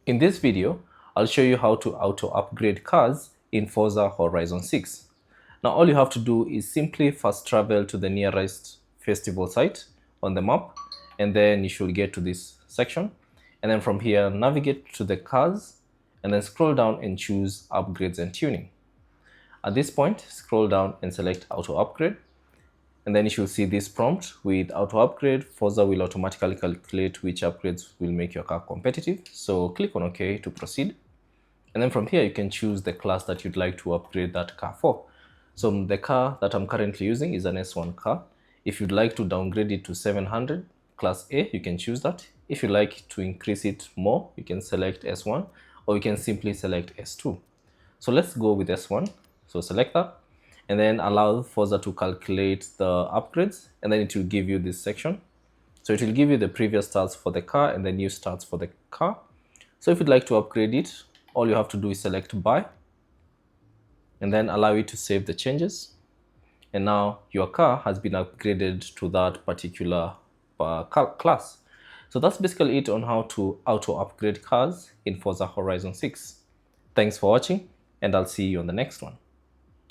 In this video, I'll show you how to auto-upgrade cars in Forza Horizon 6. Now all you have to do is simply fast travel to the nearest festival site on the map, and then you should get to this section. And then from here, navigate to the cars, and then scroll down and choose upgrades and tuning. At this point, scroll down and select auto upgrade. And then you should see this prompt with auto upgrade. Forza will automatically calculate which upgrades will make your car competitive. So click on OK to proceed. And then from here, you can choose the class that you'd like to upgrade that car for. So the car that I'm currently using is an S1 car. If you'd like to downgrade it to 700 class A, you can choose that. If you'd like to increase it more, you can select S1, or you can simply select S2. So let's go with S1. So select that, and then allow Forza to calculate the upgrades, and then it will give you this section. So it will give you the previous stats for the car and the new stats for the car. So if you'd like to upgrade it, all you have to do is select buy, and then allow it to save the changes. And now your car has been upgraded to that particular class. So that's basically it on how to auto upgrade cars in Forza Horizon 6. Thanks for watching, and I'll see you on the next one.